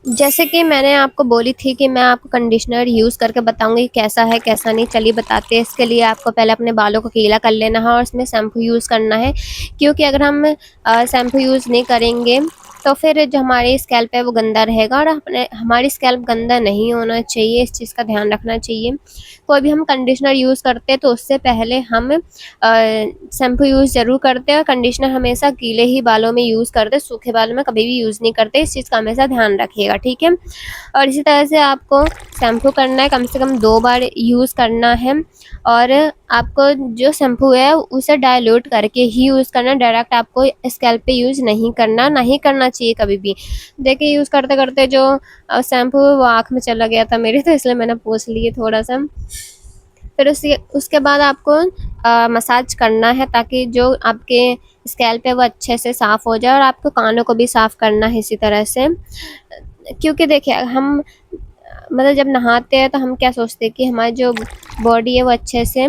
जैसे कि मैंने आपको बोली थी कि मैं आपको कंडीशनर यूज़ करके बताऊँगी कैसा है, कैसा नहीं। चलिए बताते हैं। इसके लिए आपको पहले अपने बालों को गीला कर लेना है और उसमें शैम्पू यूज़ करना है, क्योंकि अगर हम शैम्पू यूज़ नहीं करेंगे तो फिर जो हमारी स्कैल्प है वो गंदा रहेगा, और अपने हमारी स्कैल्प गंदा नहीं होना चाहिए, इस चीज़ का ध्यान रखना चाहिए। कोई भी हम कंडीशनर यूज़ करते हैं तो उससे पहले हम शैम्पू यूज़ ज़रूर करते हैं, और कंडीशनर हमेशा गीले ही बालों में यूज़ करते हैं, सूखे बालों में कभी भी यूज़ नहीं करते। इस चीज़ का हमेशा ध्यान रखिएगा, ठीक है। और इसी तरह से आपको शैम्पू करना है, कम से कम 2 बार यूज़ करना है, और आपको जो शैम्पू है उसे डाइल्यूट करके ही यूज़ करना है, डायरेक्ट आपको स्कैल्प पे यूज़ नहीं करना, नहीं करना चाहिए कभी भी। देखिए यूज़ करते-करते जो शैम्पू वो आँख में चला गया था मेरे, तो इसलिए मैंने पूछ लिए थोड़ा-सा। फिर उसके बाद आपको मसाज करना है, ताकि जो आपके स्कैल्प है वो अच्छे से साफ़ हो जाए, और आपको कानों को भी साफ़ करना है इसी तरह से। क्योंकि देखिए हम मतलब जब नहाते हैं तो हम क्या सोचते हैं कि हमारी जो बॉडी है वो अच्छे से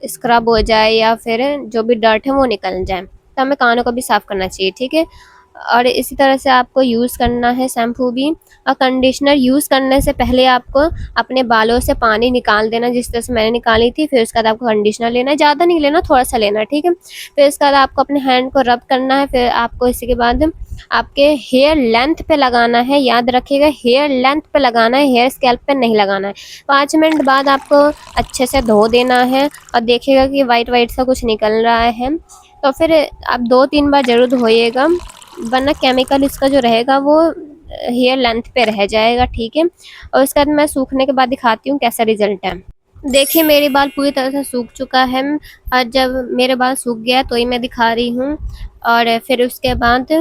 स्क्रब हो जाए, या फिर जो भी डर्ट है वो निकल जाए। तो हमें कानों को भी साफ़ करना चाहिए, ठीक है। और इसी तरह से आपको यूज़ करना है शैम्पू भी, और कंडीशनर यूज़ करने से पहले आपको अपने बालों से पानी निकाल देना, जिस तरह से मैंने निकाली थी। फिर उसके बाद आपको कंडीशनर लेना है, ज़्यादा नहीं लेना, थोड़ा-सा लेना है, ठीक है। फिर उसके बाद आपको अपने हैंड को रब करना है, फिर आपको इसी के बाद आपके हेयर लेंथ पे लगाना है, याद रखिएगा हेयर लेंथ पे लगाना है, हेयर स्कैल्प पे नहीं लगाना है। 5 मिनट बाद आपको अच्छे से धो देना है, और देखिएगा कि वाइट-वाइट सा कुछ निकल रहा है, तो फिर आप 2-3 बार ज़रूर धोइएगा, वरना केमिकल इसका जो रहेगा वो हेयर लेंथ पे रह जाएगा, ठीक है। और उसके बाद मैं सूखने के बाद दिखाती हूँ कैसा रिज़ल्ट है। देखिए मेरे बाल पूरी तरह से सूख चुका है, और जब मेरे बाल सूख गया तो ही मैं दिखा रही हूँ। और फिर उसके बाद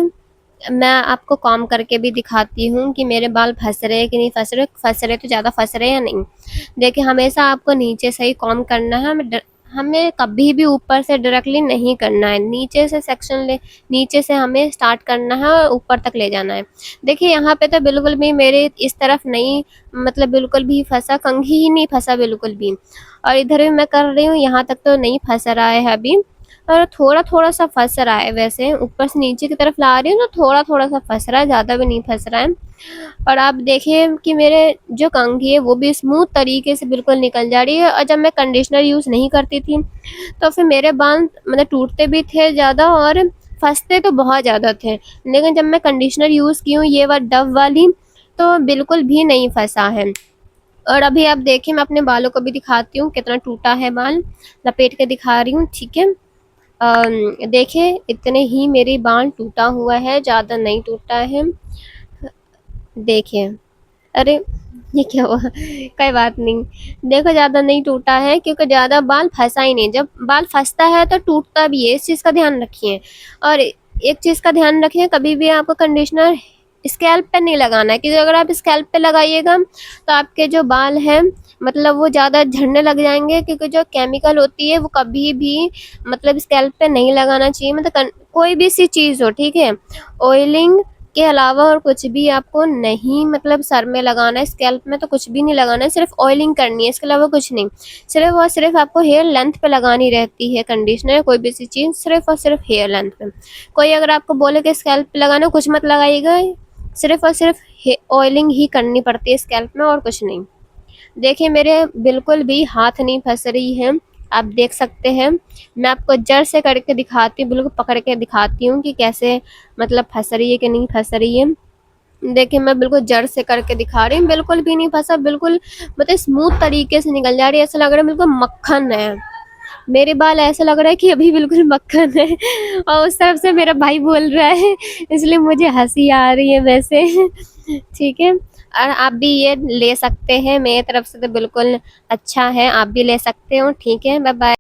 मैं आपको कॉम्ब करके भी दिखाती हूँ कि मेरे बाल फँस रहे हैं कि नहीं फँस रहे तो ज़्यादा फँस रहे हैं या नहीं। देखिए हमेशा आपको नीचे से ही कॉम्ब करना है, हमें कभी भी ऊपर से डायरेक्टली नहीं करना है, नीचे से हमें स्टार्ट करना है और ऊपर तक ले जाना है। देखिए यहाँ पे तो बिल्कुल भी मेरे इस तरफ नहीं, मतलब बिल्कुल भी फँसा, कंघी ही नहीं फँसा बिल्कुल भी। और इधर भी मैं कर रही हूँ, यहाँ तक तो नहीं फँस रहा है अभी, और थोड़ा-थोड़ा सा फँस रहा है वैसे, ऊपर से नीचे की तरफ ला रही हूँ तो थोड़ा-थोड़ा सा फँस रहा है, ज़्यादा भी नहीं फँस रहा है। और आप देखिए कि मेरे जो कंघी है वो भी स्मूथ तरीके से बिल्कुल निकल जा रही है, और जब मैं कंडीशनर यूज़ नहीं करती थी तो फिर मेरे बाल मतलब टूटते भी थे ज़्यादा, और फँसते तो बहुत ज़्यादा थे। लेकिन जब मैं कंडीशनर यूज़ की हूँ ये डव वाली, तो बिल्कुल भी नहीं फँसा है। और अभी आप देखिए मैं अपने बालों को भी दिखाती हूँ कितना टूटा है बाल, लपेट के दिखा रही हूँ, ठीक है। देखिए इतने ही मेरे बाल टूटा हुआ है, ज़्यादा नहीं टूटा है। देखिए, अरे! ये क्या हुआ? कोई बात नहीं। देखो ज़्यादा नहीं टूटा है, क्योंकि ज़्यादा बाल फँसा ही नहीं। जब बाल फँसता है तो टूटता भी है, इस चीज़ का ध्यान रखिए। और एक चीज़ का ध्यान रखिए, कभी भी आपको कंडीशनर स्कैल्प पे नहीं लगाना है, क्योंकि अगर आप स्कैल्प पे लगाइएगा तो आपके जो बाल हैं मतलब वो ज़्यादा झड़ने लग जाएँगे, क्योंकि जो केमिकल होती है वो कभी भी मतलब स्कैल्प पे नहीं लगाना चाहिए। मतलब कोई भी सी चीज़ हो, ठीक है? ऑयलिंग के अलावा और कुछ भी आपको नहीं, मतलब सर में लगाना है, स्कैल्प में तो कुछ भी नहीं लगाना है, सिर्फ़ ऑयलिंग करनी है, इसके अलावा कुछ नहीं। सिर्फ़ और सिर्फ़ आपको हेयर लेंथ पे लगानी रहती है कंडीशनर, कोई भी सी चीज़ सिर्फ़ और सिर्फ़ हेयर लेंथ पे। कोई अगर आपको बोले कि स्कैल्प पे लगाना है, कुछ मत लगाइएगा, सिर्फ़ और सिर्फ़ हे ऑयलिंग ही करनी पड़ती है स्कैल्प में, और कुछ नहीं। देखिए मेरे बिल्कुल भी हाथ नहीं फँस रही है, आप देख सकते हैं। मैं आपको जड़ से करके दिखाती हूँ, बिल्कुल पकड़ के दिखाती हूँ कि कैसे मतलब फँस रही है कि नहीं फँस रही है। देखिए मैं बिल्कुल जड़ से करके दिखा रही हूँ, बिल्कुल भी नहीं फँसा, बिल्कुल मतलब स्मूथ तरीके से निकल जा रही है, ऐसा लग रहा है बिल्कुल मक्खन है। मेरे बाल ऐसा लग रहा है कि अभी बिल्कुल मक्खन है, और उस तरफ से मेरा भाई बोल रहा है, इसलिए मुझे हँसी आ रही है वैसे। ठीक है? और आप भी ये ले सकते हैं, मेरी तरफ से तो बिल्कुल अच्छा है, आप भी ले सकते हो, ठीक है? Bye bye.